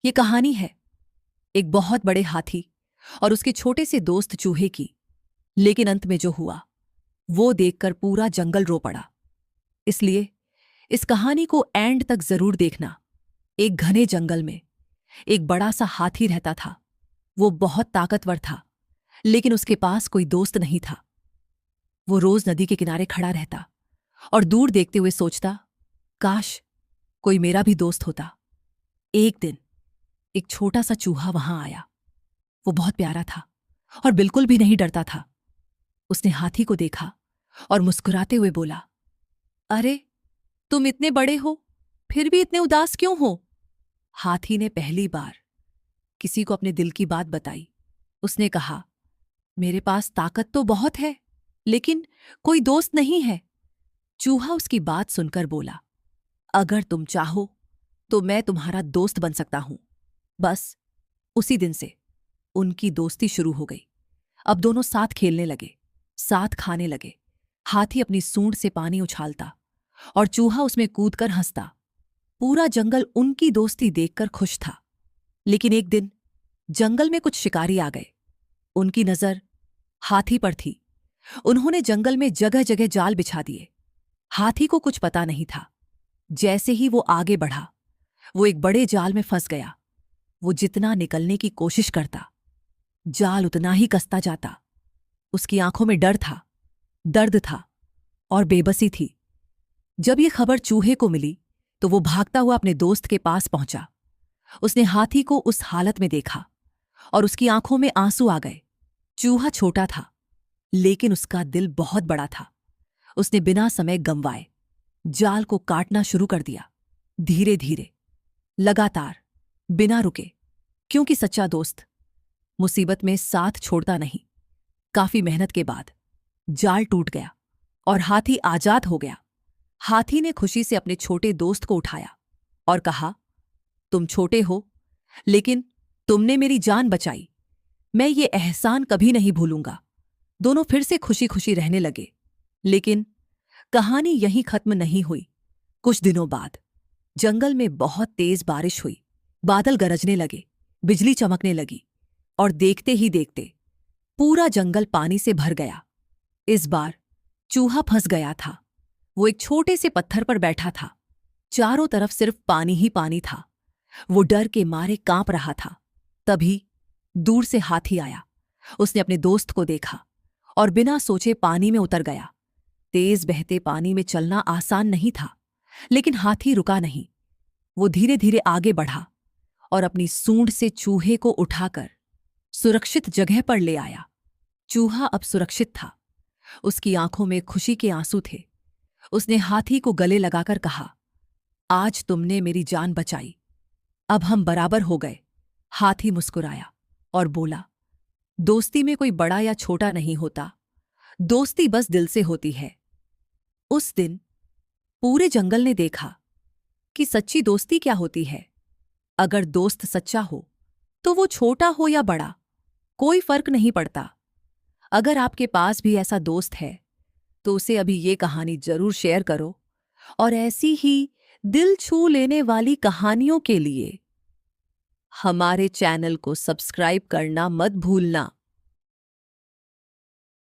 ये कहानी है एक बहुत बड़े हाथी और उसके छोटे से दोस्त चूहे की। लेकिन अंत में जो हुआ वो देखकर पूरा जंगल रो पड़ा। इसलिए इस कहानी को एंड तक जरूर देखना। एक घने जंगल में एक बड़ा सा हाथी रहता था। वो बहुत ताकतवर था, लेकिन उसके पास कोई दोस्त नहीं था। वो रोज नदी के किनारे खड़ा रहता और दूर देखते हुए सोचता, काश कोई मेरा भी दोस्त होता। एक दिन एक छोटा सा चूहा वहां आया। वो बहुत प्यारा था और बिल्कुल भी नहीं डरता था। उसने हाथी को देखा और मुस्कुराते हुए बोला, अरे तुम इतने बड़े हो, फिर भी इतने उदास क्यों हो? हाथी ने पहली बार किसी को अपने दिल की बात बताई। उसने कहा, मेरे पास ताकत तो बहुत है, लेकिन कोई दोस्त नहीं है। चूहा उसकी बात सुनकर बोला, अगर तुम चाहो तो मैं तुम्हारा दोस्त बन सकता हूं। बस उसी दिन से उनकी दोस्ती शुरू हो गई। अब दोनों साथ खेलने लगे, साथ खाने लगे। हाथी अपनी सूंड से पानी उछालता और चूहा उसमें कूदकर हंसता। पूरा जंगल उनकी दोस्ती देखकर खुश था। लेकिन एक दिन जंगल में कुछ शिकारी आ गए। उनकी नजर हाथी पर थी। उन्होंने जंगल में जगह जगह जाल बिछा दिए। हाथी को कुछ पता नहीं था। जैसे ही वो आगे बढ़ा, वो एक बड़े जाल में फंस गया। वो जितना निकलने की कोशिश करता, जाल उतना ही कसता जाता। उसकी आंखों में डर था, दर्द था और बेबसी थी। जब ये खबर चूहे को मिली तो वो भागता हुआ अपने दोस्त के पास पहुंचा। उसने हाथी को उस हालत में देखा और उसकी आंखों में आंसू आ गए। चूहा छोटा था, लेकिन उसका दिल बहुत बड़ा था। उसने बिना समय गंवाए जाल को काटना शुरू कर दिया, धीरे धीरे, लगातार, बिना रुके। क्योंकि सच्चा दोस्त मुसीबत में साथ छोड़ता नहीं। काफी मेहनत के बाद जाल टूट गया और हाथी आजाद हो गया। हाथी ने खुशी से अपने छोटे दोस्त को उठाया और कहा, तुम छोटे हो, लेकिन तुमने मेरी जान बचाई। मैं ये एहसान कभी नहीं भूलूंगा। दोनों फिर से खुशी खुशी रहने लगे। लेकिन कहानी यहीं खत्म नहीं हुई। कुछ दिनों बाद जंगल में बहुत तेज बारिश हुई। बादल गरजने लगे, बिजली चमकने लगी और देखते ही देखते पूरा जंगल पानी से भर गया। इस बार चूहा फंस गया था। वो एक छोटे से पत्थर पर बैठा था। चारों तरफ सिर्फ पानी ही पानी था। वो डर के मारे कांप रहा था। तभी दूर से हाथी आया। उसने अपने दोस्त को देखा और बिना सोचे पानी में उतर गया। तेज बहते पानी में चलना आसान नहीं था, लेकिन हाथी रुका नहीं। वो धीरे धीरे आगे बढ़ा और अपनी सूंड से चूहे को उठाकर सुरक्षित जगह पर ले आया। चूहा अब सुरक्षित था। उसकी आंखों में खुशी के आंसू थे। उसने हाथी को गले लगाकर कहा, आज तुमने मेरी जान बचाई। अब हम बराबर हो गए। हाथी मुस्कुराया और बोला, दोस्ती में कोई बड़ा या छोटा नहीं होता। दोस्ती बस दिल से होती है। उस दिन पूरे जंगल ने देखा कि सच्ची दोस्ती क्या होती है। अगर दोस्त सच्चा हो तो वो छोटा हो या बड़ा, कोई फर्क नहीं पड़ता। अगर आपके पास भी ऐसा दोस्त है तो उसे अभी ये कहानी जरूर शेयर करो। और ऐसी ही दिल छू लेने वाली कहानियों के लिए हमारे चैनल को सब्सक्राइब करना मत भूलना।